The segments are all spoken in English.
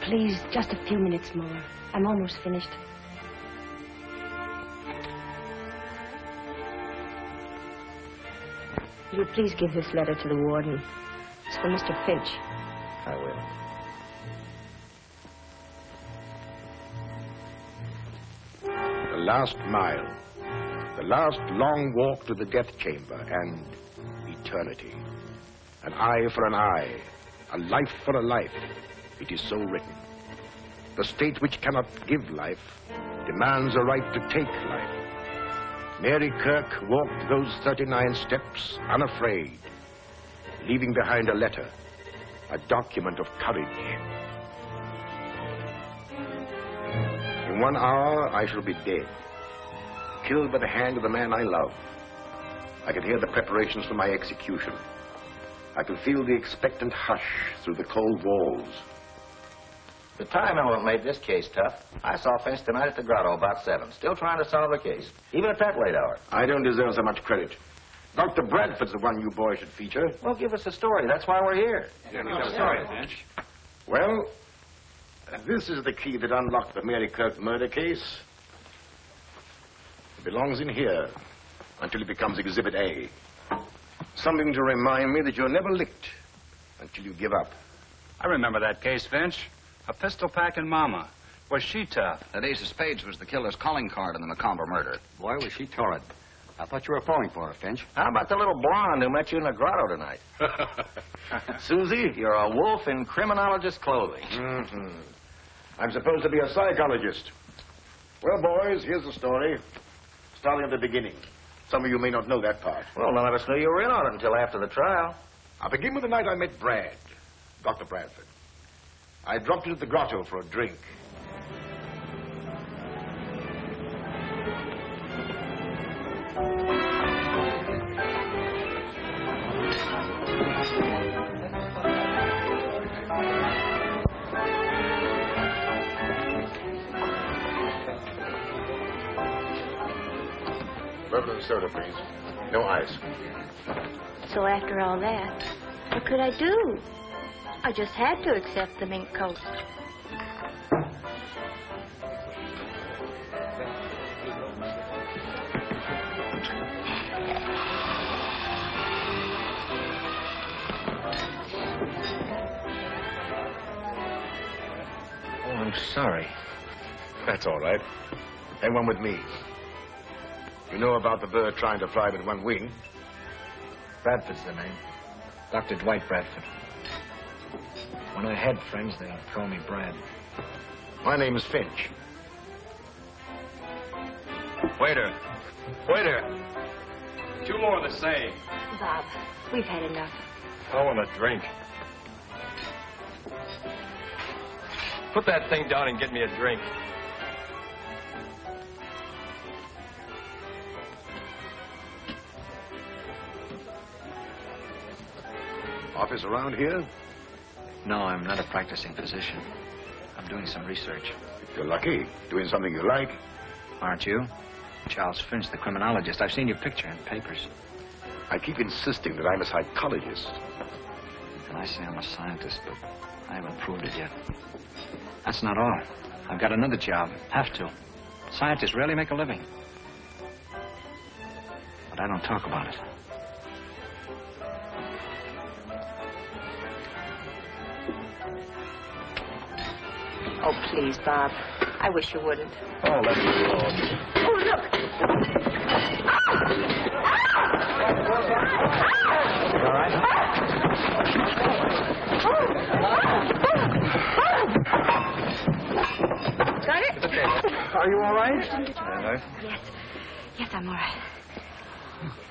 please, just a few minutes more. I'm almost finished. Will you please give this letter to the warden? It's for Mr. Finch. I will. The last mile. The last long walk to the death chamber and eternity. An eye for an eye. A life for a life. It is so written. The state which cannot give life demands a right to take life. Mary Kirk walked those 39 steps unafraid, leaving behind a letter, a document of courage. In 1 hour, I shall be dead, killed by the hand of the man I love. I can hear the preparations for my execution. I can feel the expectant hush through the cold walls. The time element made this case tough. I saw Finch tonight at the grotto about 7, still trying to solve the case, even at that late hour. I don't deserve so much credit. Dr. Bradford's the one you boys should feature. Well, give us a story. That's why we're here. Sorry, Finch. Well, this is the key that unlocked the Mary Kirk murder case. It belongs in here until it becomes Exhibit A. Something to remind me that you're never licked until you give up. I remember that case, Finch. A pistol packing mama. Was she tough? That ace of spades was the killer's calling card in the Macomber murder. Boy, was she torrid. I thought you were falling for her, Finch. How about the little blonde who met you in the grotto tonight? Susie, you're a wolf in criminologist clothing. Mm-hmm. I'm supposed to be a psychologist. Well, boys, here's the story. Starting at the beginning. Some of you may not know that part. Well, none of us knew you were in on it until after the trial. I'll begin with the night I met Brad, Dr. Bradford. I dropped into the grotto for a drink. Bourbon and soda, please. No ice. So after all that, what could I do? I just had to accept the mink coat. Oh, I'm sorry. That's all right. Then one with me. You know about the bird trying to fly with one wing? Bradford's the name. Dr. Dwight Bradford. When I had friends, they called me Brad. My name is Finch. Waiter. Waiter. 2 more of the same. Bob, we've had enough. I want a drink. Put that thing down and get me a drink. Office around here? No, I'm not a practicing physician. I'm doing some research. You're lucky. Doing something you like. Aren't you? Charles Finch, the criminologist. I've seen your picture in papers. I keep insisting that I'm a psychologist. And I say I'm a scientist, but I haven't proved it yet. That's not all. I've got another job. Have to. Scientists rarely make a living. But I don't talk about it. Oh, please, Bob. I wish you wouldn't. Oh, let me alone. Oh, look. All right? Got it? Are you all right? Yes. Yes, I'm all right.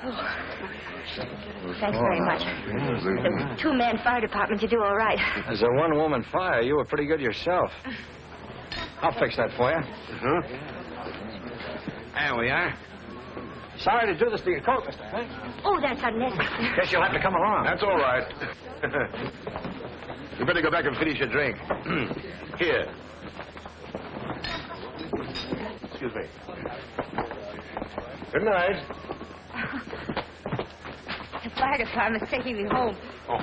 Oh. Thanks very much. The 2-man fire department, you do all right. As a 1-woman fire, you were pretty good yourself. I'll fix that for you. There we are. Sorry to do this to your coat, Mr. Finch. Oh, that's unnecessary. Guess you'll have to come along. That's all right. You better go back and finish your drink. Here. Excuse me. Good night. The fire department's taking me home. Oh.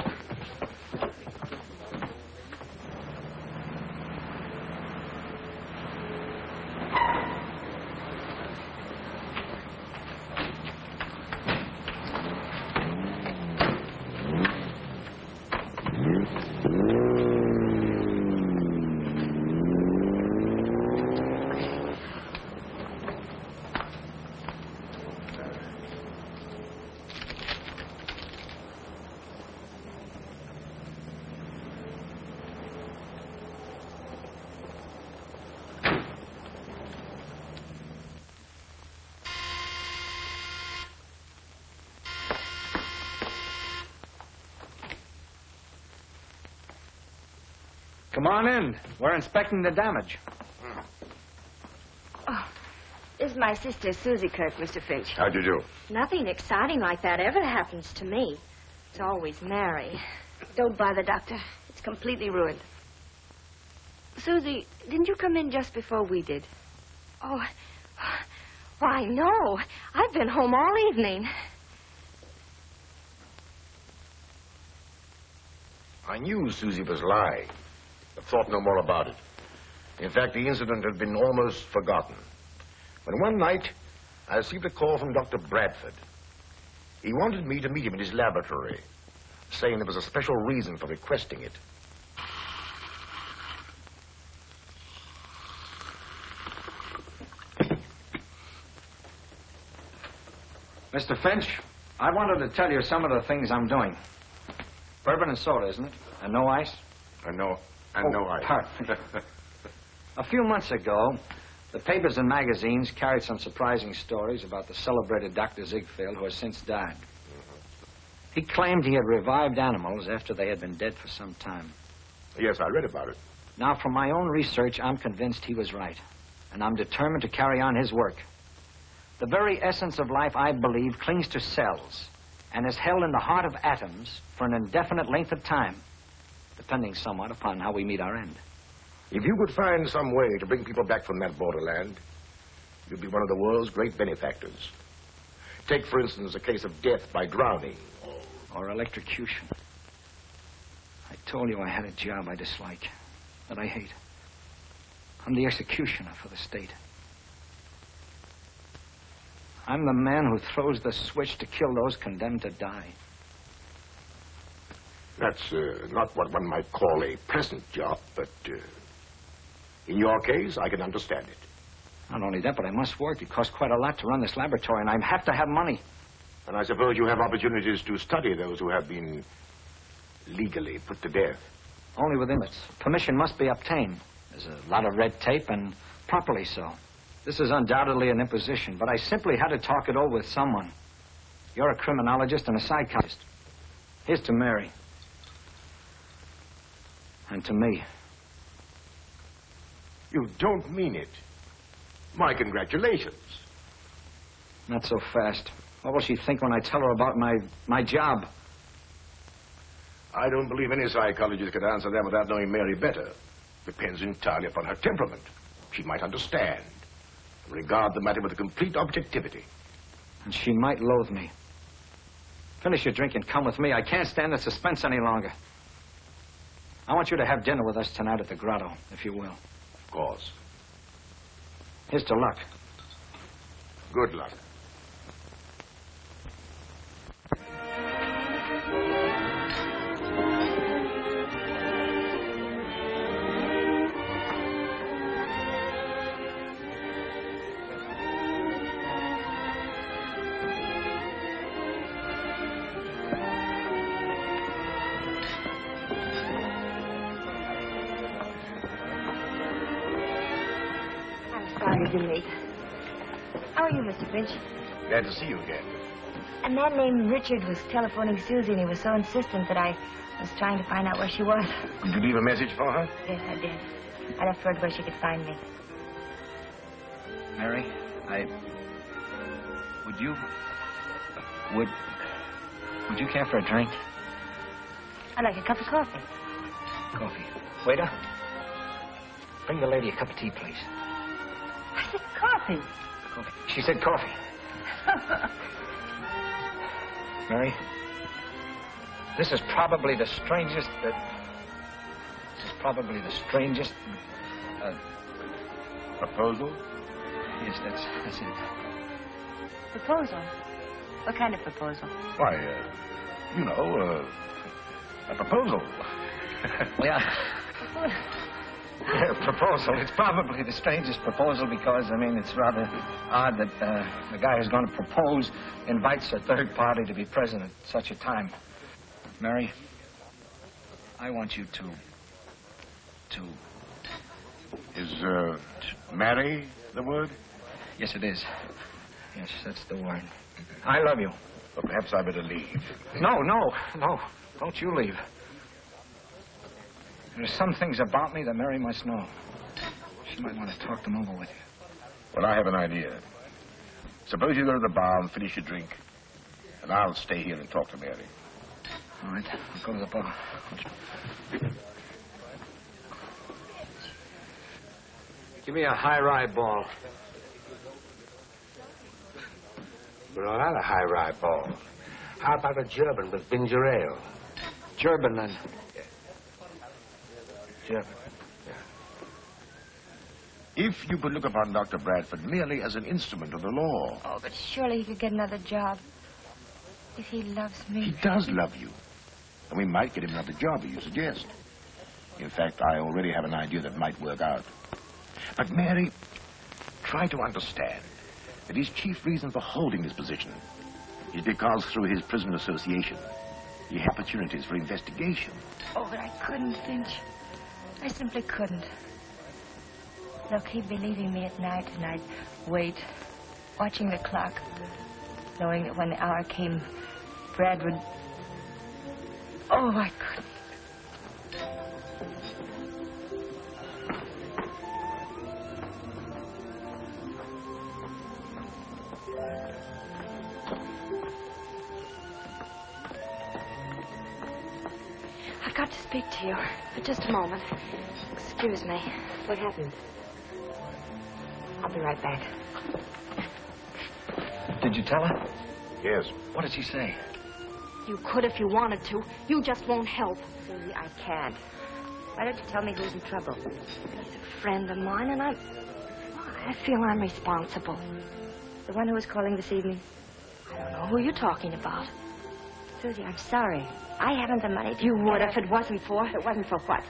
Come on in. We're inspecting the damage. Oh, this is my sister, Susie Kirk, Mr. Finch. How'd you do? Nothing exciting like that ever happens to me. It's always Mary. Don't bother, Doctor. It's completely ruined. Susie, didn't you come in just before we did? Oh, why, no. I've been home all evening. I knew Susie was lying, but thought no more about it. In fact, the incident had been almost forgotten. When one night, I received a call from Dr. Bradford. He wanted me to meet him in his laboratory, saying there was a special reason for requesting it. Mr. Finch, I wanted to tell you some of the things I'm doing. Bourbon and soda, isn't it? And no ice? No ice. Pardon. A few months ago, the papers and magazines carried some surprising stories about the celebrated Dr. Ziegfeld, who has since died. He claimed he had revived animals after they had been dead for some time. Yes, I read about it. Now, from my own research, I'm convinced he was right. And I'm determined to carry on his work. The very essence of life, I believe, clings to cells and is held in the heart of atoms for an indefinite length of time, depending somewhat upon how we meet our end. If you could find some way to bring people back from that borderland, you'd be one of the world's great benefactors. Take, for instance, a case of death by drowning. Or electrocution. I told you I had a job I dislike, that I hate. I'm the executioner for the state. I'm the man who throws the switch to kill those condemned to die. That's not what one might call a pleasant job, but in your case, I can understand it. Not only that, but I must work. It costs quite a lot to run this laboratory, and I have to have money. And I suppose you have opportunities to study those who have been legally put to death. Only with limits. Permission must be obtained. There's a lot of red tape, and properly so. This is undoubtedly an imposition, but I simply had to talk it over with someone. You're a criminologist and a psychiatrist. Here's to Mary. And to me. You don't mean it. My congratulations. Not so fast. What will she think when I tell her about my job? I don't believe any psychologist could answer that without knowing Mary better. Depends entirely upon her temperament. She might understand and regard the matter with a complete objectivity. And she might loathe me. Finish your drink and come with me. I can't stand the suspense any longer. I want you to have dinner with us tonight at the grotto, if you will. Of course. Here's to luck. Good luck. How are you, Mr. Finch? Glad to see you again. A man named Richard was telephoning Susie, and he was so insistent that I was trying to find out where she was. Did you leave a message for her? Yes, I did. I left word where she could find me. Mary, Would you care for a drink? I'd like a cup of coffee. Coffee. Waiter, bring the lady a cup of tea, please. I said coffee. Coffee. She said coffee. Mary, this is probably the strangest Proposal? Yes, that's it. Proposal? What kind of proposal? Why, a proposal. Yeah. Yeah, proposal. It's probably the strangest proposal because, it's rather odd that the guy who's going to propose invites a third party to be present at such a time. Mary, I want you to... Is, marry the word? Yes, it is. Yes, that's the word. I love you. Well, perhaps I better leave. No. Don't you leave. There are some things about me that Mary must know. She might want to talk them over with you. Well, I have an idea. Suppose you go to the bar and finish your drink, and I'll stay here and talk to Mary. All right, I'll go to the bar. Give me a high rye ball. We're all out of high rye balls. How about a German with ginger ale? German, then. Yeah. German. If you could look upon Dr. Bradford merely as an instrument of the law. Oh, but surely he could get another job. If he loves me. He does love you. And we might get him another job, as you suggest. In fact, I already have an idea that might work out. But, Mary, try to understand that his chief reason for holding this position is because through his prison association, he had opportunities for investigation. Oh, but I couldn't, Finch. I simply couldn't. Look, he'd be leaving me at night, and I'd wait, watching the clock, knowing that when the hour came, Brad would... Oh, I couldn't. I've got to speak to you for just a moment. Excuse me. What happened? I'll be right back. Did you tell her? Yes. What did she say? You could if you wanted to. You just won't help. Susie, I can't. Why don't you tell me who's in trouble? He's a friend of mine, and I feel I'm responsible. The one who was calling this evening? I don't know who you're talking about. Susie, I'm sorry. I haven't the money to... You would if it wasn't for... If it wasn't for what?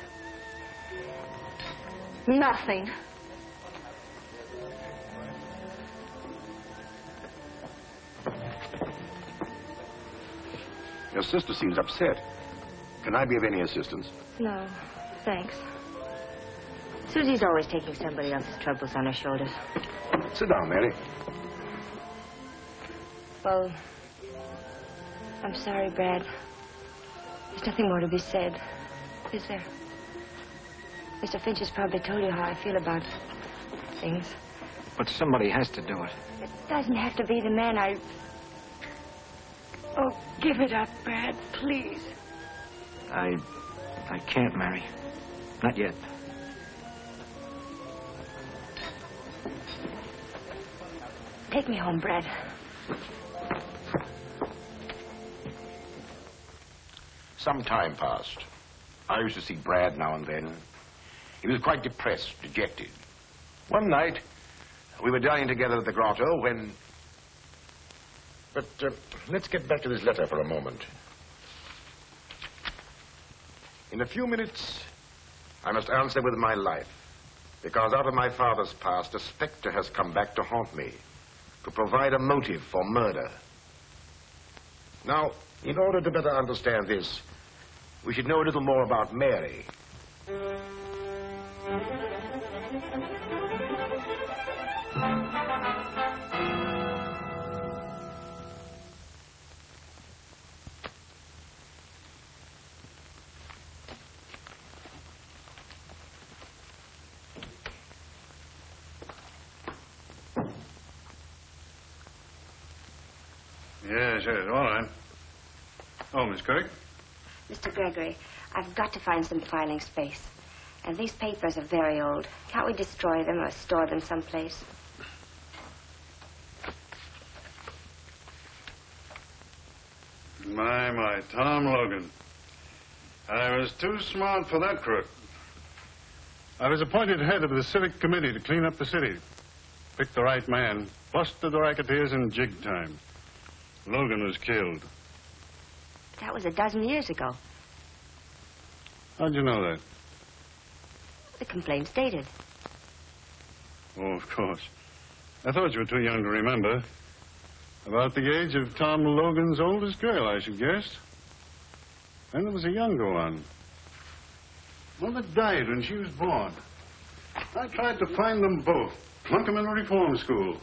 Nothing. Your sister seems upset. Can I be of any assistance? No, thanks. Susie's always taking somebody else's troubles on her shoulders. Sit down, Mary. Well, I'm sorry, Brad. There's nothing more to be said, is there? Mr. Finch has probably told you how I feel about things. But somebody has to do it. It doesn't have to be the man I... Oh, give it up, Brad, please. I can't, Mary. Not yet. Take me home, Brad. Some time passed. I used to see Brad now and then. He was quite depressed, dejected. One night, we were dining together at the grotto when... But let's get back to this letter for a moment. In a few minutes, I must answer with my life, because out of my father's past, a specter has come back to haunt me, to provide a motive for murder. Now, in order to better understand this, we should know a little more about Mary. Yes, all right. Oh, Miss Kirk? Mr. Gregory, I've got to find some filing space. And these papers are very old. Can't we destroy them or store them someplace? My, Tom Logan. I was too smart for that crook. I was appointed head of the civic committee to clean up the city. Picked the right man, busted the racketeers in jig time. Logan was killed. That was a dozen years ago. How'd you know that? The complaint stated. Oh, of course. I thought you were too young to remember. About the age of Tom Logan's oldest girl, I should guess. Then there was a younger one. One that died when she was born. I tried to find them both, plunk them in a reform school.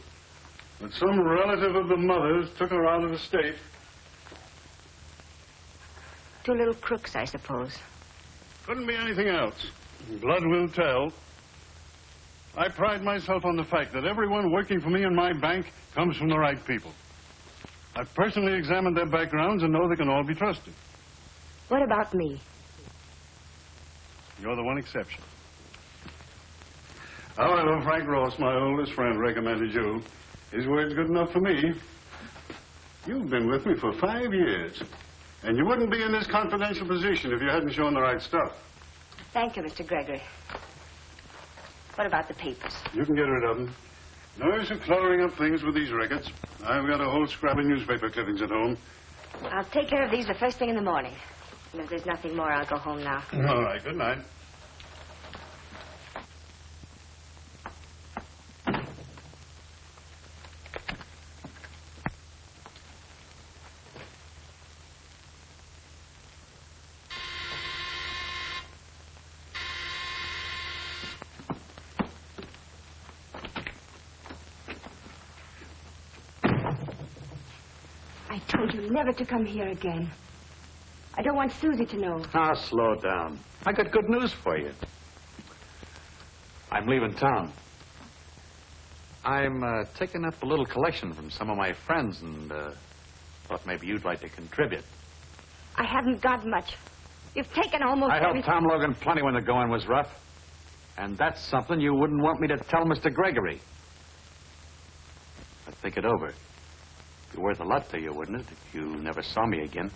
But some relative of the mother's took her out of the state. Two little crooks, I suppose. Couldn't be anything else. Blood will tell. I pride myself on the fact that everyone working for me in my bank comes from the right people. I've personally examined their backgrounds and know they can all be trusted. What about me? You're the one exception. However, Frank Ross, my oldest friend, recommended you. His word's good enough for me. You've been with me for 5 years, and you wouldn't be in this confidential position if you hadn't shown the right stuff. Thank you, Mr. Gregory. What about the papers? You can get rid of them. No use of cluttering up things with these records. I've got a whole scrap of newspaper clippings at home. I'll take care of these the first thing in the morning. And if there's nothing more, I'll go home now. All right, good night. I told you never to come here again. I don't want Susie to know. Ah, slow down. I got good news for you. I'm leaving town. I'm taking up a little collection from some of my friends and thought maybe you'd like to contribute. I haven't got much. You've taken almost I helped everything. Tom Logan plenty when the going was rough. And that's something you wouldn't want me to tell Mr. Gregory. But think it over. It'd be worth a lot to you, wouldn't it, if you never saw me again?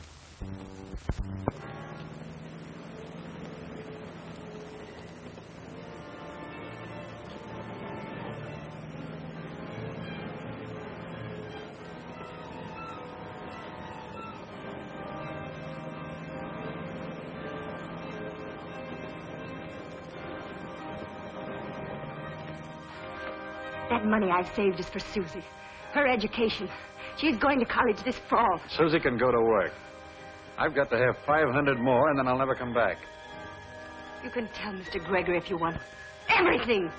That money I've saved is for Susie. Her education. She's going to college this fall. Susie can go to work. I've got to have 500 more, and then I'll never come back. You can tell Mr. Gregory if you want. Everything!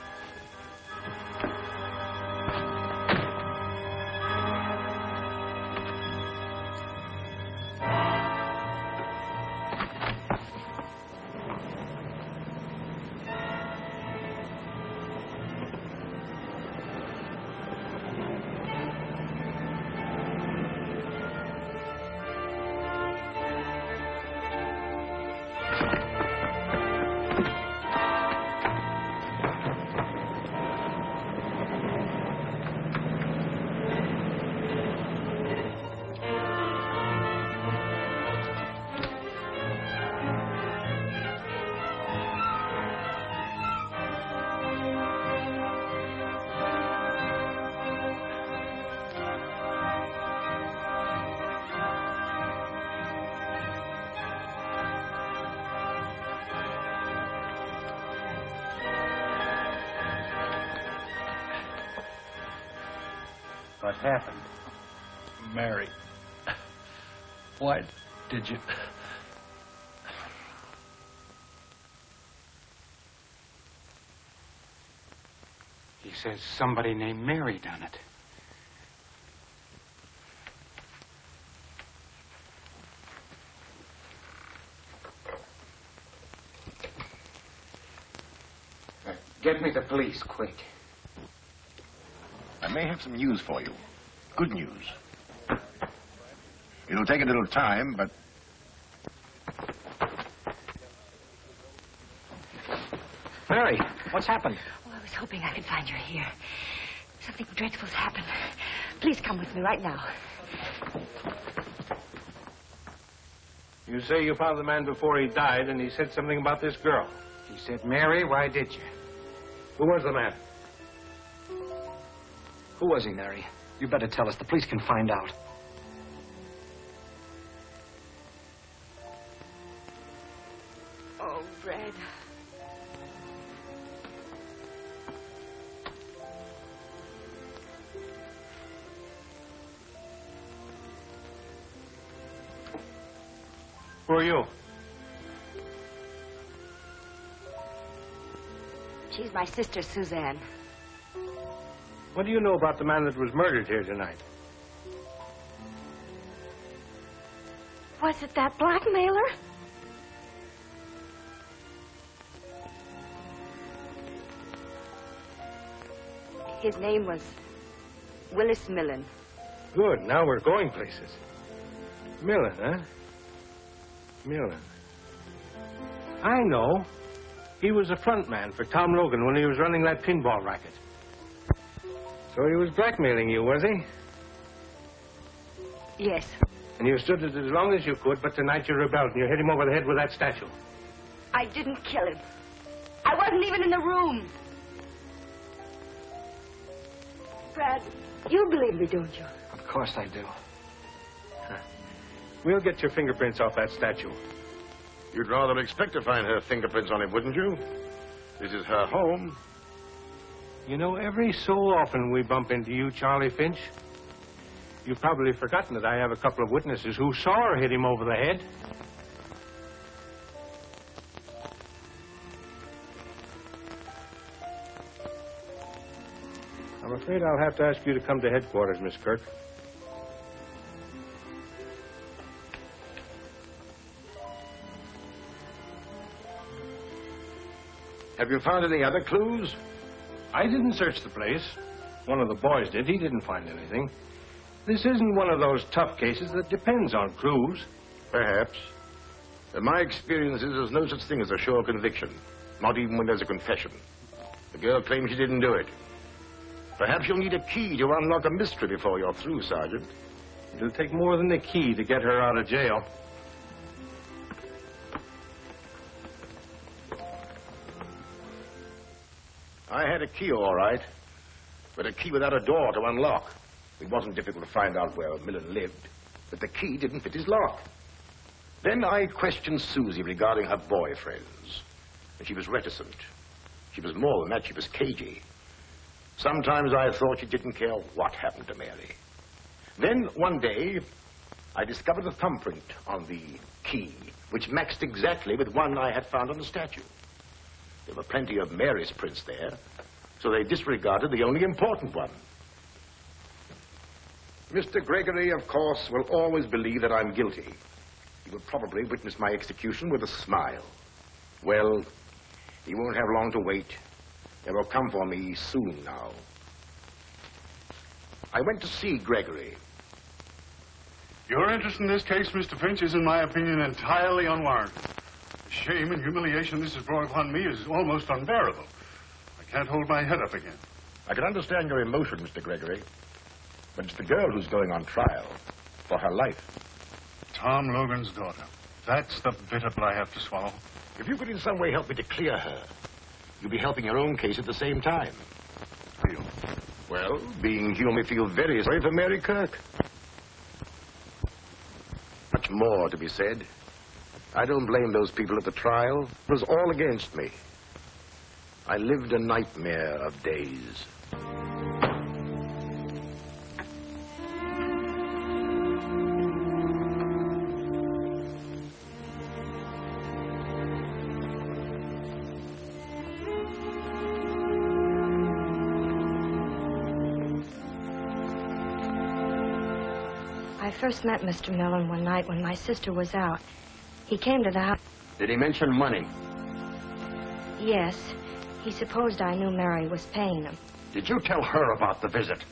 What happened? Mary, why did you... He says somebody named Mary done it. Get me the police, quick. I may have some news for you. Good news. It'll take a little time, but... Mary, what's happened? Oh, I was hoping I could find you here. Something dreadful's happened. Please come with me right now. You say you found the man before he died, and he said something about this girl. He said, Mary, why did you? Who was the man? Who was he, Mary? You better tell us. The police can find out. Oh, Red. Who are you? She's my sister, Suzanne. What do you know about the man that was murdered here tonight? Was it that blackmailer? His name was Willis Millen. Good. Now we're going places. Millen, huh? Millen. I know. He was a front man for Tom Logan when he was running that pinball racket. So he was blackmailing you, was he? Yes. And you stood it as long as you could, but tonight you rebelled and you hit him over the head with that statue. I didn't kill him. I wasn't even in the room. Brad, you believe me, don't you? Of course I do. We'll get your fingerprints off that statue. You'd rather expect to find her fingerprints on it, wouldn't you? This is her home. You know, every so often we bump into you, Charlie Finch. You've probably forgotten that I have a couple of witnesses who saw her hit him over the head. I'm afraid I'll have to ask you to come to headquarters, Miss Kirk. Have you found any other clues? I didn't search the place. One of the boys did. He didn't find anything. This isn't one of those tough cases that depends on clues. Perhaps. In my experience, there's no such thing as a sure conviction. Not even when there's a confession. The girl claims she didn't do it. Perhaps you'll need a key to unlock a mystery before you're through, Sergeant. It'll take more than a key to get her out of jail. I had a key, all right, but a key without a door to unlock. It wasn't difficult to find out where Millen lived, but the key didn't fit his lock. Then I questioned Susie regarding her boyfriends, and she was reticent. She was more than that, she was cagey. Sometimes I thought she didn't care what happened to Mary. Then, one day, I discovered a thumbprint on the key, which matched exactly with one I had found on the statue. There were plenty of Mary's prints there, so they disregarded the only important one. Mr. Gregory, of course, will always believe that I'm guilty. He will probably witness my execution with a smile. Well, he won't have long to wait. They will come for me soon now. I went to see Gregory. Your interest in this case, Mr. Finch, is, in my opinion, entirely unwarranted. The shame and humiliation this has brought upon me is almost unbearable. I can't hold my head up again. I can understand your emotion, Mr. Gregory, but it's the girl who's going on trial for her life. Tom Logan's daughter. That's the bitter pill I have to swallow. If you could in some way help me to clear her, you'll be helping your own case at the same time. You? Well, being human, we feel very sorry for Mary Kirk. Much more to be said. I don't blame those people at the trial. It was all against me. I lived a nightmare of days. I first met Mr. Millen one night when my sister was out. He came to the house. Did he mention money? Yes. He supposed I knew Mary was paying him. Did you tell her about the visit?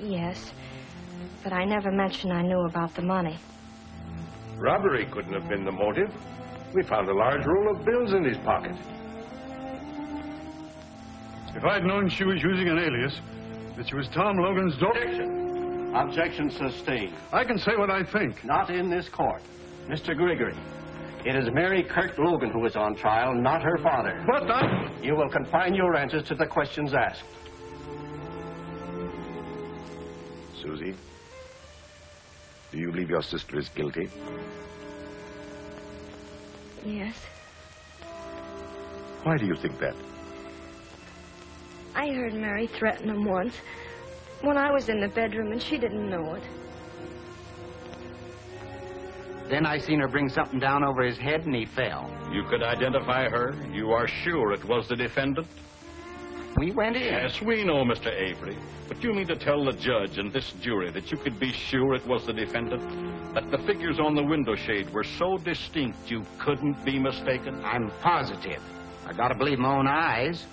Yes. But I never mentioned I knew about the money. Robbery couldn't have been the motive. We found a large roll of bills in his pocket. If I'd known she was using an alias, that she was Tom Logan's daughter... Objection sustained. I can say what I think. Not in this court. Mr. Gregory, it is Mary Kirk Logan who is on trial, not her father. But I... You will confine your answers to the questions asked. Susie, do you believe your sister is guilty? Yes. Why do you think that? I heard Mary threaten him once when I was in the bedroom and she didn't know it. Then I seen her bring something down over his head and he fell. You could identify her? You are sure it was the defendant? We went in. Yes, we know, Mr. Avery. But you mean to tell the judge and this jury that you could be sure it was the defendant? That the figures on the window shade were so distinct you couldn't be mistaken? I'm positive. I gotta believe my own eyes.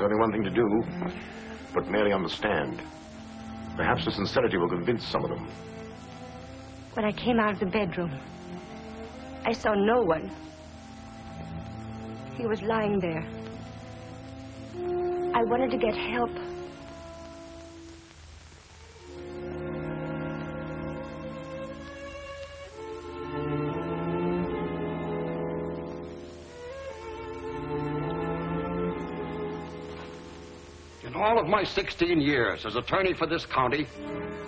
There's only one thing to do. Put Mary on the stand. Perhaps her sincerity will convince some of them. When I came out of the bedroom, I saw no one. He was lying there. I wanted to get help. In all of my 16 years as attorney for this county,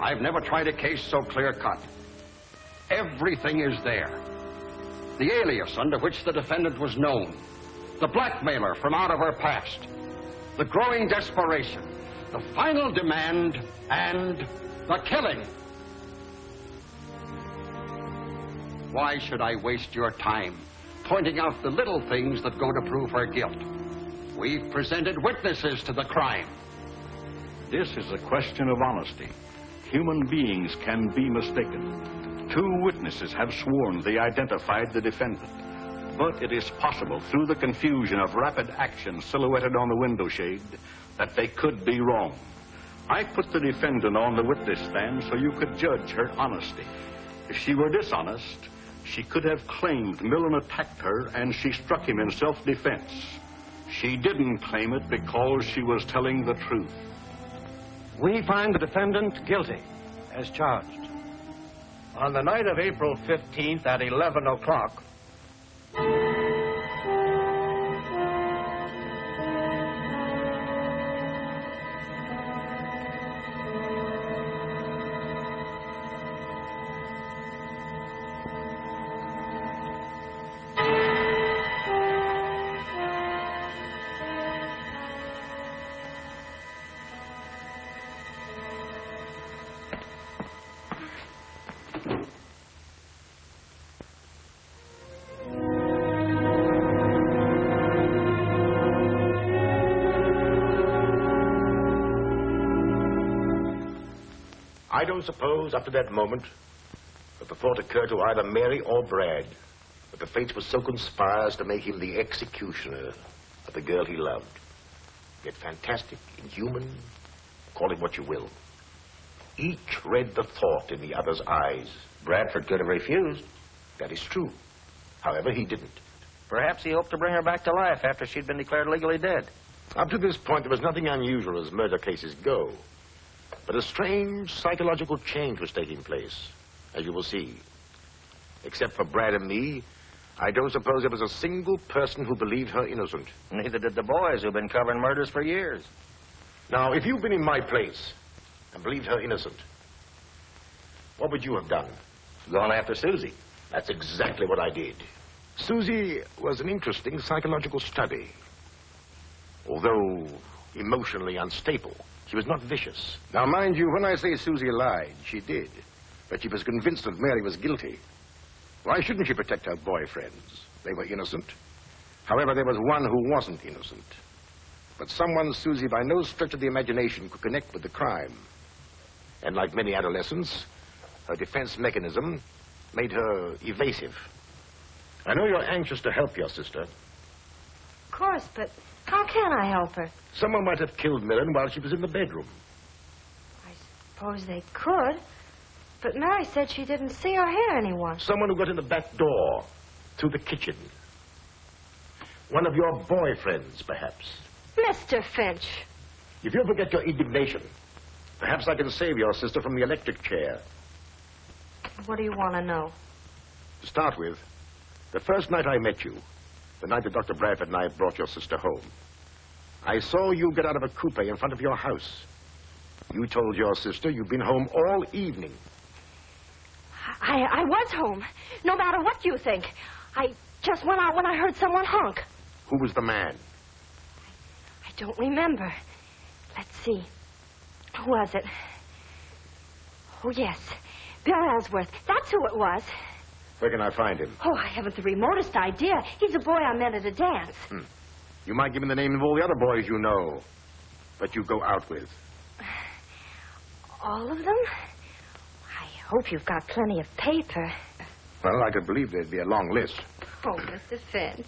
I've never tried a case so clear-cut. Everything is there. The alias under which the defendant was known, the blackmailer from out of her past, the growing desperation, the final demand, and the killing. Why should I waste your time pointing out the little things that go to prove her guilt? We've presented witnesses to the crime. This is a question of honesty. Human beings can be mistaken. 2 witnesses have sworn they identified the defendant. But it is possible, through the confusion of rapid action silhouetted on the window shade, that they could be wrong. I put the defendant on the witness stand so you could judge her honesty. If she were dishonest, she could have claimed Millen attacked her and she struck him in self-defense. She didn't claim it because she was telling the truth. We find the defendant guilty, as charged. On the night of April 15th at 11 o'clock, I don't suppose, up to that moment, that the thought occurred to either Mary or Brad that the fates would so conspire as to make him the executioner of the girl he loved. Yet fantastic, inhuman, call it what you will. Each read the thought in the other's eyes. Bradford could have refused. That is true. However, he didn't. Perhaps he hoped to bring her back to life after she'd been declared legally dead. Up to this point, there was nothing unusual as murder cases go. But a strange psychological change was taking place, as you will see. Except for Brad and me, I don't suppose there was a single person who believed her innocent. Neither did the boys who've been covering murders for years. Now, if you'd been in my place and believed her innocent, what would you have done? Gone after Susie. That's exactly what I did. Susie was an interesting psychological study. Although emotionally unstable, she was not vicious. Now, mind you, when I say Susie lied, she did. But she was convinced that Mary was guilty. Why shouldn't she protect her boyfriends? They were innocent. However, there was one who wasn't innocent. But someone Susie, by no stretch of the imagination, could connect with the crime. And like many adolescents, her defense mechanism made her evasive. I know you're anxious to help your sister. Of course, but how can I help her? Someone might have killed Millen while she was in the bedroom. I suppose they could. But Mary said she didn't see or hear anyone. Someone who got in the back door, through the kitchen. One of your boyfriends, perhaps. Mr. Finch. If you'll forget your indignation, perhaps I can save your sister from the electric chair. What do you want to know? To start with, the first night I met you, the night that Dr. Bradford and I brought your sister home, I saw you get out of a coupe in front of your house. You told your sister you'd been home all evening. I was home, no matter what you think. I just went out when I heard someone honk. Who was the man? I don't remember. Let's see. Who was it? Oh, yes. Bill Ellsworth. That's who it was. Where can I find him? Oh, I haven't the remotest idea. He's a boy I met at a dance. You might give me the name of all the other boys you know, that you go out with. All of them? I hope you've got plenty of paper. Well, I could believe there'd be a long list. Oh, Mr. Finch.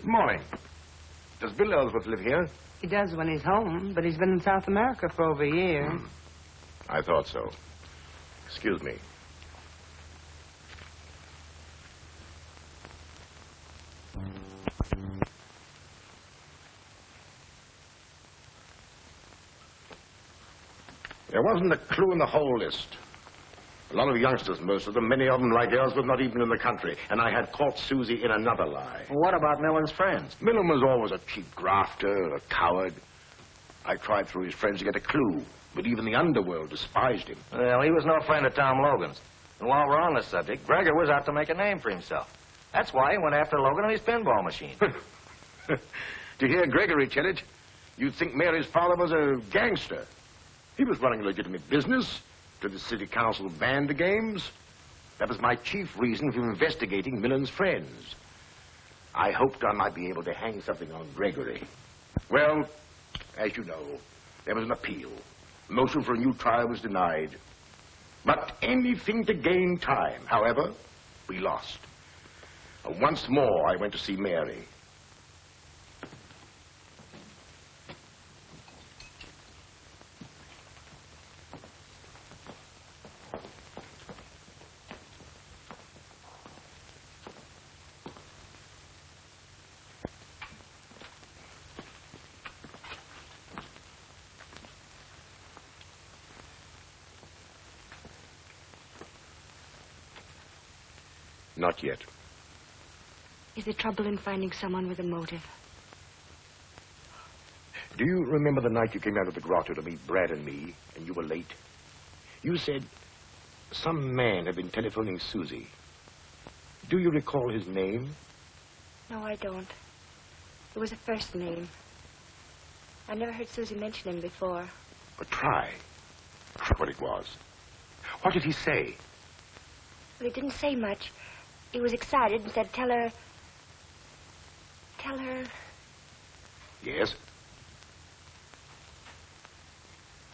Good morning. Does Bill Ellsworth live here? He does when he's home, but he's been in South America for over a year. I thought so. Excuse me. There wasn't a clue in the whole list. A lot of youngsters, most of them, many of them like Ellsworth, not even in the country. And I had caught Susie in another lie. Well, what about Millen's friends? Millen was always a cheap grafter, a coward. I tried through his friends to get a clue, but even the underworld despised him. Well, he was no friend of Tom Logan's. And while we're on this subject, Gregor was out to make a name for himself. That's why he went after Logan and his pinball machine. To hear Gregory tell it, you'd think Mary's father was a gangster. He was running a legitimate business, to the city council banned the games. That was my chief reason for investigating Millen's friends. I hoped I might be able to hang something on Gregory. Well, as you know, there was an appeal. Motion for a new trial was denied. But anything to gain time. However, we lost. Once more, I went to see Mary. Not yet. Is there trouble in finding someone with a motive? Do you remember the night you came out of the grotto to meet Brad and me, and you were late? You said some man had been telephoning Susie. Do you recall his name? No, I don't. It was a first name. I never heard Susie mention him before. But try. Try what it was. What did he say? Well, he didn't say much. He was excited and said, tell her... Yes?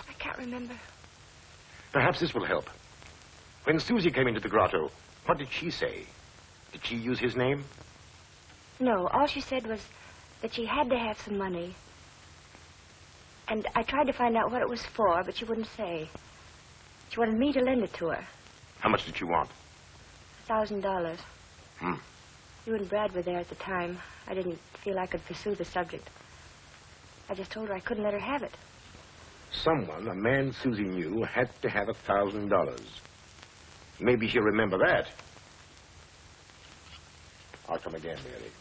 I can't remember. Perhaps this will help. When Susie came into the grotto, what did she say? Did she use his name? No, all she said was that she had to have some money. And I tried to find out what it was for, but she wouldn't say. She wanted me to lend it to her. How much did she want? $1,000. Hmm. You and Brad were there at the time. I didn't feel I could pursue the subject. I just told her I couldn't let her have it. Someone, a man Susie knew, had to have $1,000. Maybe she'll remember that. I'll come again, Mary.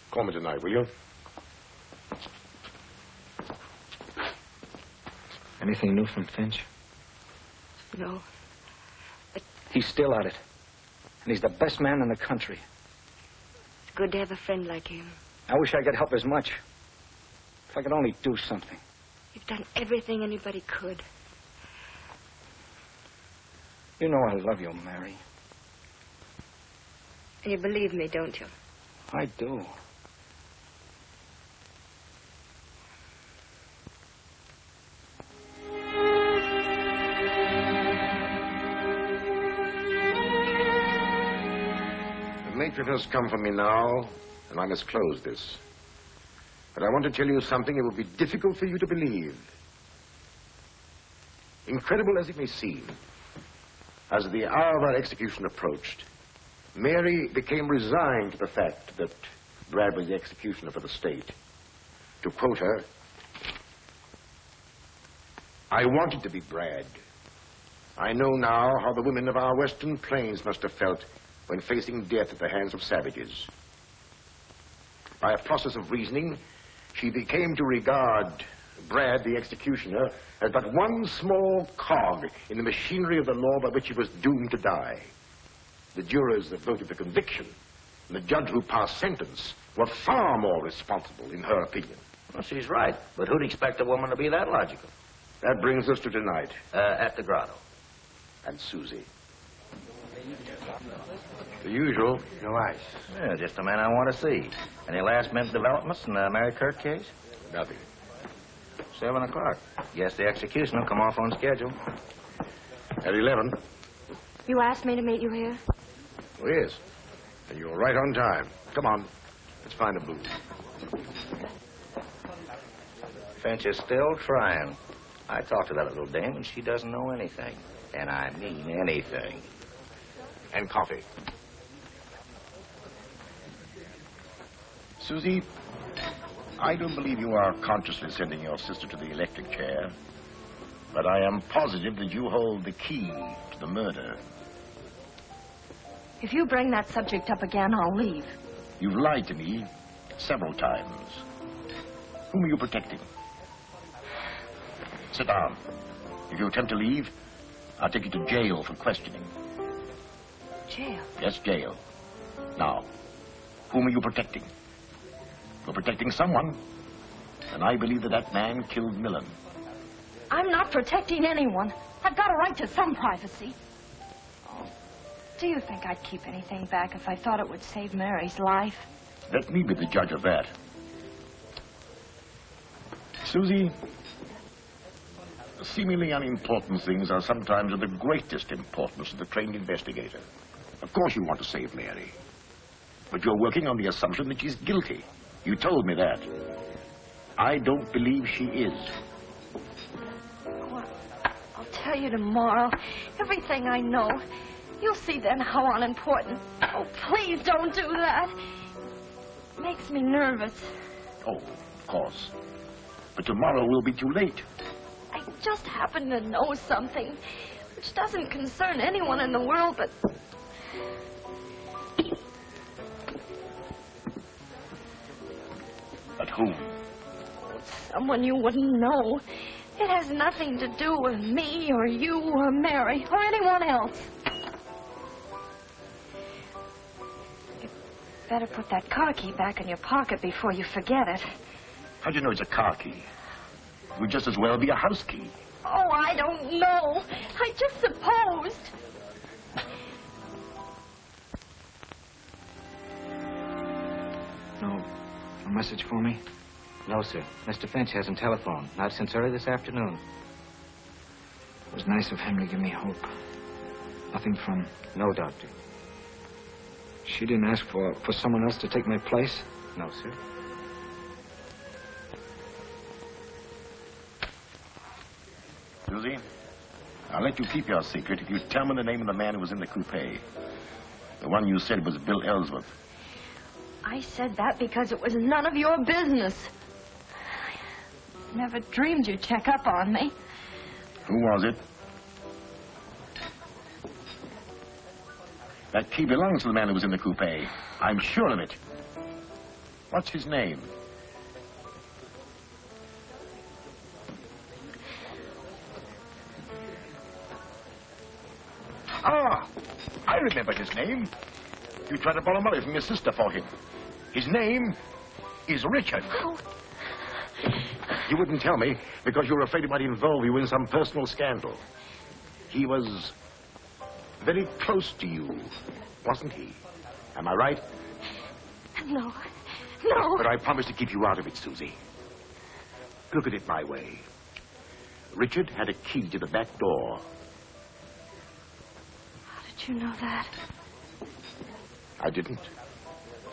Call me tonight, will you? Anything new from Finch? No. He's still at it. And he's the best man in the country. It's good to have a friend like him. I wish I could help as much. If I could only do something. You've done everything anybody could. You know I love you, Mary. And you believe me, don't you? I do. The matron has come for me now, and I must close this. But I want to tell you something it will be difficult for you to believe. Incredible as it may seem, as the hour of our execution approached, Mary became resigned to the fact that Brad was the executioner for the state. To quote her, I wanted to be Brad. I know now how the women of our western plains must have felt when facing death at the hands of savages. By a process of reasoning, she became to regard Brad, the executioner, as but one small cog in the machinery of the law by which he was doomed to die. The jurors that voted for conviction and the judge who passed sentence were far more responsible, in her opinion. Well, she's right. But who'd expect a woman to be that logical? That brings us to tonight. At the grotto. And Susie. The usual. No ice. Yeah, just the man I want to see. Any last-minute developments in the Mary Kirk case? Nothing. 7 o'clock. Guess the execution will come off on schedule. At 11. You asked me to meet you here? Oh, yes. And you're right on time. Come on. Let's find a booth. Finch is still trying. I talked to that little dame, and she doesn't know anything. And I mean anything. And coffee. Susie, I don't believe you are consciously sending your sister to the electric chair, but I am positive that you hold the key to the murder. If you bring that subject up again, I'll leave. You've lied to me several times. Whom are you protecting? Sit down. If you attempt to leave, I'll take you to jail for questioning. Jail? Yes, jail. Now, whom are you protecting? You're protecting someone, and I believe that that man killed Millen. I'm not protecting anyone. I've got a right to some privacy. Oh, do you think I'd keep anything back if I thought it would save Mary's life? Let me be the judge of that. Susie, seemingly unimportant things are sometimes of the greatest importance to the trained investigator. Of course you want to save Mary, but you're working on the assumption that she's guilty. You told me that. I don't believe she is. Oh, I'll tell you tomorrow everything I know. You'll see then how unimportant. Oh, please don't do that. It makes me nervous. Oh, of course. But tomorrow will be too late. I just happen to know something which doesn't concern anyone in the world but... But whom? Someone you wouldn't know. It has nothing to do with me or you or Mary or anyone else. You better put that car key back in your pocket before you forget it. How do you know it's a car key? It would just as well be a house key. Oh, I don't know. I just supposed. No message for me? No, sir. Mr. Finch hasn't telephoned. Not since early this afternoon. It was nice of him to give me hope. Nothing from... No, Doctor. She didn't ask for someone else to take my place? No, sir. Susie, I'll let you keep your secret if you tell me the name of the man who was in the coupe. The one you said was Bill Ellsworth. I said that because it was none of your business. I never dreamed you'd check up on me. Who was it? That key belongs to the man who was in the coupe. I'm sure of it. What's his name? Ah, I remember his name. You tried to borrow money from your sister for him. His name is Richard. Oh. You wouldn't tell me because you were afraid it might involve you in some personal scandal. He was very close to you, wasn't he? Am I right? No. No. But I promised to keep you out of it, Susie. Look at it my way. Richard had a key to the back door. How did you know that? I didn't.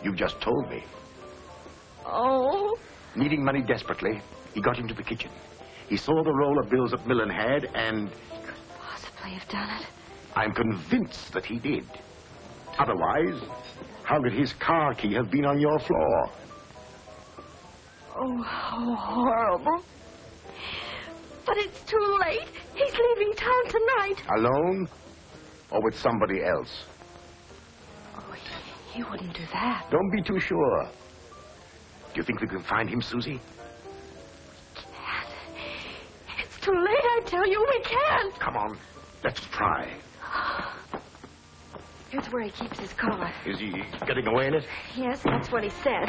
You just told me. Oh. Needing money desperately, he got into the kitchen. He saw the roll of bills that Millen had, and... He couldn't possibly have done it. I'm convinced that he did. Otherwise, how could his car key have been on your floor? Oh, how horrible. But it's too late. He's leaving town tonight. Alone? Or with somebody else? Oh, he wouldn't do that. Don't be too sure. Do you think we can find him, Susie? Can't. It's too late, I tell you. We can't. Come on. Let's try. Here's where he keeps his car. Is he getting away in it? Yes, that's what he said.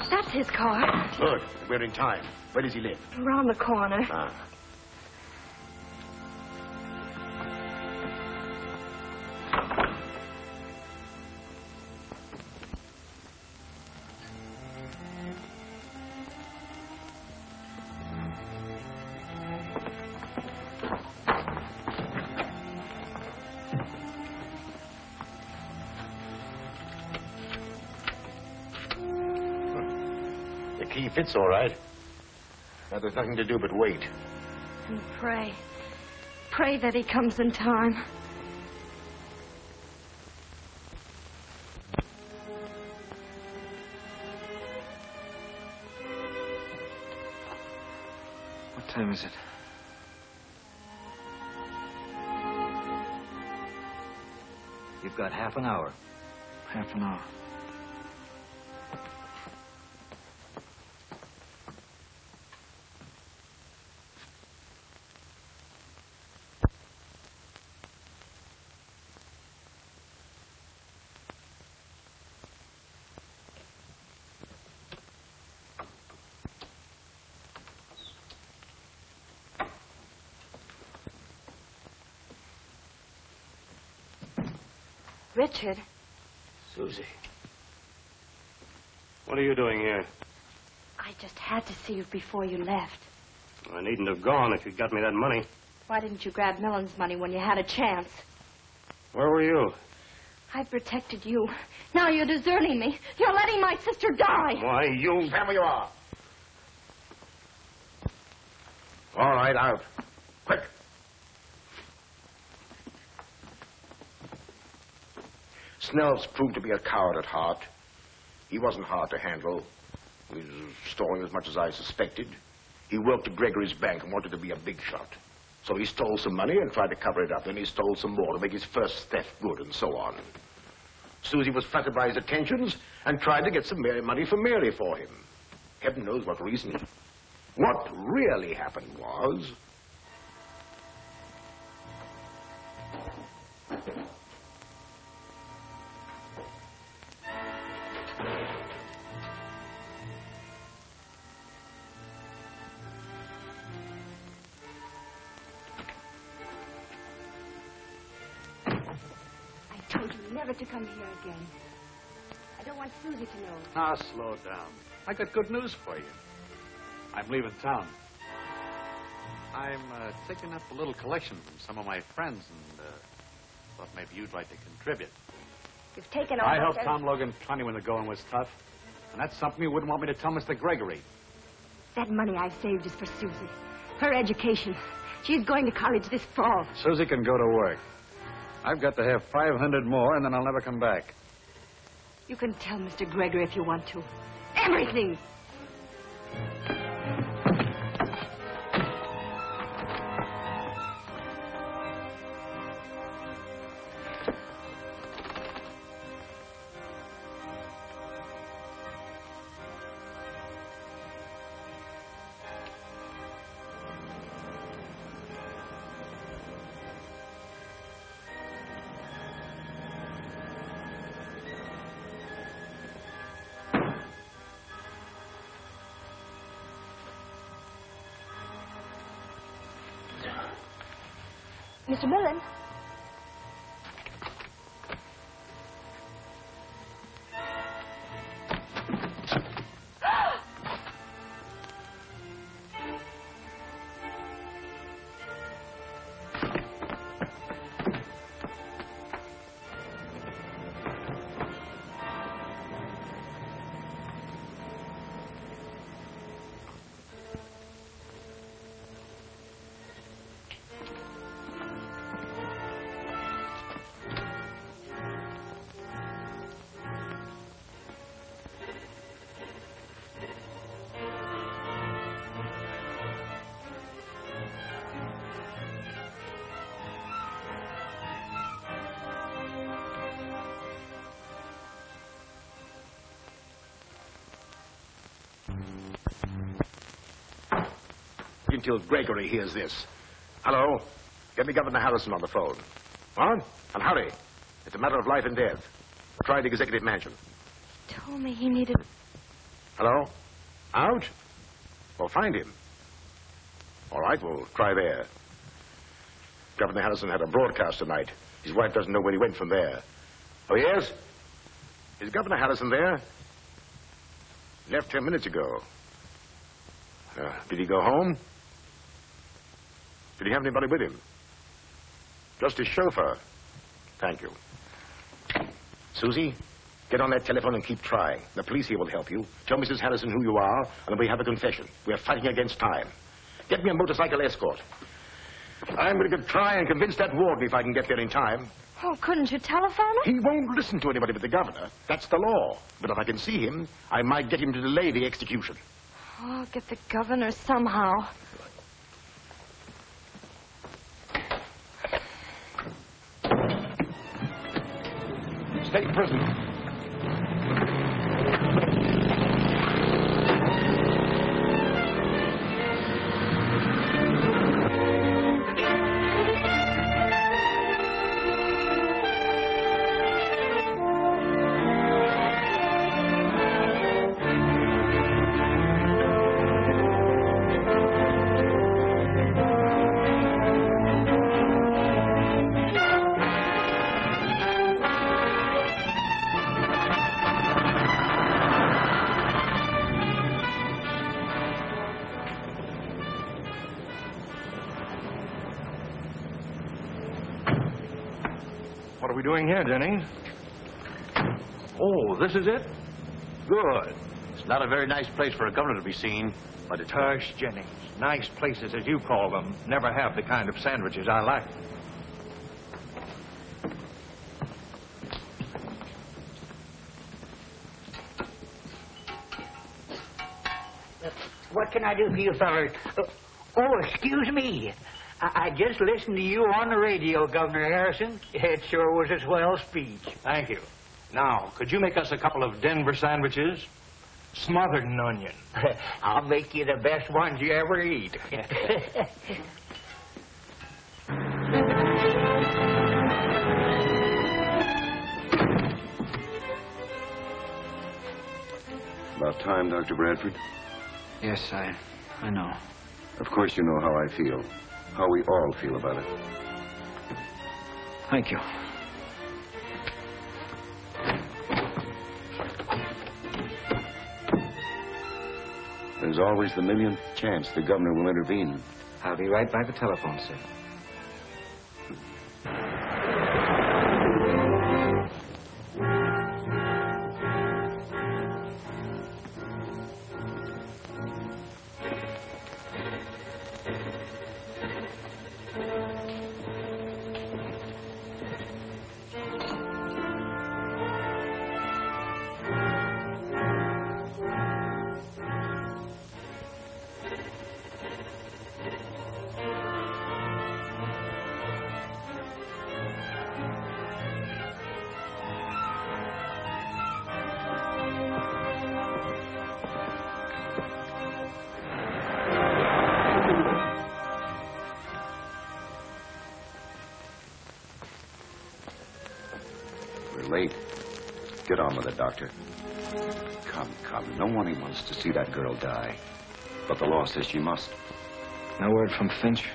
That's his car. Good. We're in time. Where does he live? Around the corner. Ah. key fits all right. Now, there's nothing to do but wait. And pray. Pray that he comes in time. What time is it? You've got half an hour. Half an hour. Richard. Susie. What are you doing here? I just had to see you before you left. I needn't have gone if you'd got me that money. Why didn't you grab Millen's money when you had a chance? Where were you? I protected you. Now you're deserting me. You're letting my sister die. Why, you... Stand where you are. All right, out. Quick. Snell's proved to be a coward at heart. He wasn't hard to handle. He was stalling as much as I suspected. He worked at Gregory's bank and wanted to be a big shot. So he stole some money and tried to cover it up. Then he stole some more to make his first theft good, and so on. Susie was flattered by his attentions and tried to get some money from Mary for him. Heaven knows what reason. What really happened was... Never to come here again. I don't want Susie to know. Ah, slow down. I got good news for you. I'm leaving town. I'm taking up a little collection from some of my friends and thought maybe you'd like to contribute. You've taken all I helped Tom Logan plenty when the going was tough. And that's something you wouldn't want me to tell Mr. Gregory. That money I've saved is for Susie. Her education. She's going to college this fall. Susie can go to work. I've got to have 500 more, and then I'll never come back. You can tell Mr. Gregory if you want to. Everything! Mr. Millen? Until Gregory hears this. Hello? Get me Governor Harrison on the phone. What? And hurry. It's a matter of life and death. Try the executive mansion. He told me he needed... Hello? Out? Well, find him. All right, we'll try there. Governor Harrison had a broadcast tonight. His wife doesn't know where he went from there. Oh, yes? Is Governor Harrison there? Left 10 minutes ago. Did he go home? Did he have anybody with him? Just his chauffeur. Thank you. Susie, Get on that telephone and keep trying. The police here will help you. Tell Mrs. Harrison who you are, and we have a confession. We're fighting against time. Get me a motorcycle escort. I'm going to try and convince that warden if I can get there in time. Oh, couldn't you telephone him? He won't listen to anybody but the governor. That's the law. But if I can see him, I might get him to delay the execution. Oh, I'll get the governor somehow. State prison. What are we doing here, Jennings? Oh, this is it? Good. It's not a very nice place for a governor to be seen, but it's... Hush, Jennings. Nice places, as you call them, never have the kind of sandwiches I like. What can I do for you, fellas? Oh, excuse me. I just listened to you on the radio, Governor Harrison. It sure was a swell speech. Thank you. Now, could you make us a couple of Denver sandwiches? Smothered in onion. I'll make you the best ones you ever eat. About time, Dr. Bradford. Yes, I know. Of course you know how I feel. How we all feel about it. Thank you. There's always the millionth chance the governor will intervene. I'll be right by the telephone, sir. Late. Get on with it, Doctor. Come. No one wants to see that girl die. But the law says she must. No word from Finch?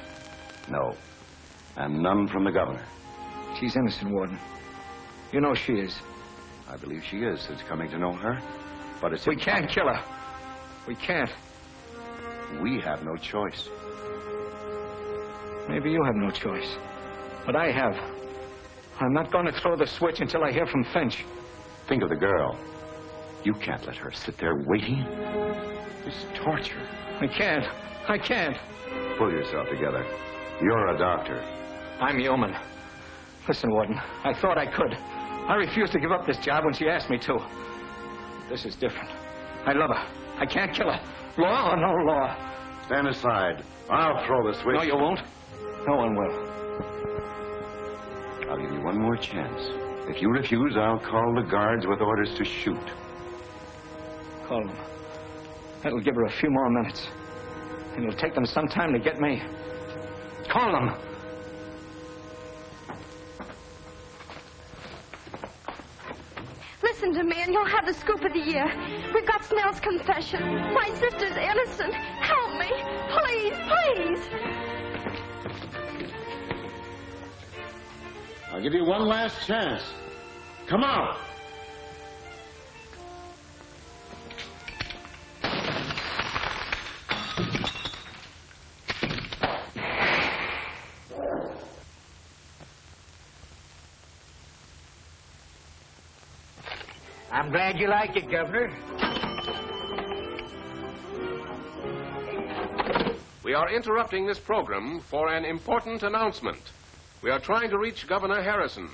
No. And none from the governor. She's innocent, Warden. You know she is. I believe she is. It's coming to know her. But it's... We can't kill her. We can't. We have no choice. Maybe you have no choice. But I have. I'm not going to throw the switch until I hear from Finch. Think of the girl. You can't let her sit there waiting. It's torture. I can't. Pull yourself together. You're a doctor. I'm human. Listen, Warden, I thought I could. I refused to give up this job when she asked me to. This is different. I love her. I can't kill her. Law or no law. Stand aside. I'll throw the switch. No, you won't. No one will. I'll give you one more chance. If you refuse, I'll call the guards with orders to shoot. Call them. That'll give her a few more minutes. And it'll take them some time to get me. Call them. Listen to me, and you'll have the scoop of the year. We've got Snell's confession. My sister's innocent. Help me. Please. I'll give you one last chance. Come on. I'm glad you like it, Governor. We are interrupting this program for an important announcement. We are trying to reach Governor Harrison.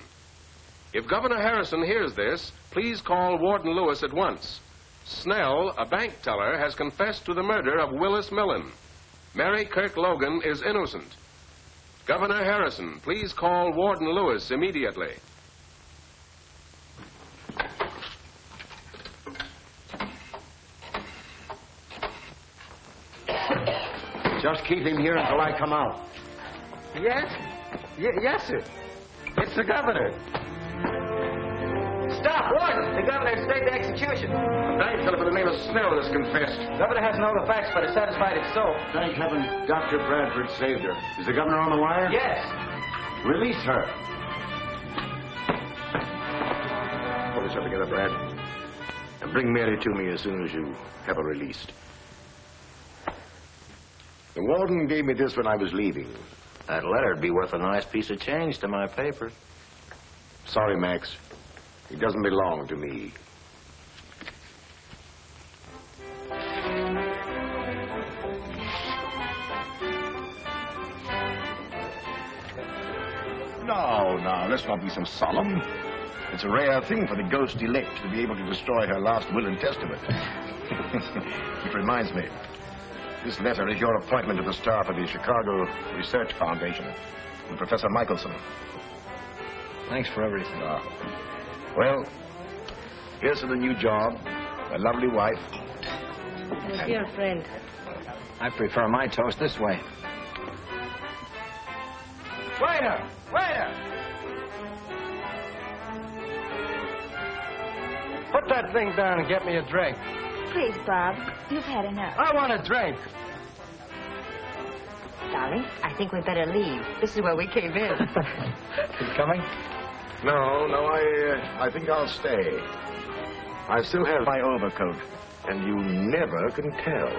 If Governor Harrison hears this, please call Warden Lewis at once. Snell, a bank teller, has confessed to the murder of Willis Millen. Mary Kirk Logan is innocent. Governor Harrison, please call Warden Lewis immediately. Just keep him here until I come out. Yes? Yes, sir. It's the governor. Stop, Warden! The governor has stayed the execution. A bank teller by the name of Snell has confessed. The governor hasn't all the facts, but is satisfied it's so. Thank heaven Dr. Bradford saved her. Is the governor on the wire? Yes. Release her. Pull yourself together, Brad. And bring Mary to me as soon as you have her released. The warden gave me this when I was leaving. That letter'd be worth a nice piece of change to my paper. Sorry, Max. It doesn't belong to me. No, let's not be so solemn. It's a rare thing for the ghost elect to be able to destroy her last will and testament. It reminds me, this letter is your appointment to the staff of the Chicago Research Foundation with Professor Michelson. Thanks for everything. Well, here's to the new job, a lovely wife. Dear friend. I prefer my toast this way. Waiter! Waiter! Put that thing down and get me a drink. Please, Bob, you've had enough. I want a drink. Darling, I think we'd better leave. This is where we came in. You coming? No, I think I'll stay. I still have my overcoat, and you never can tell.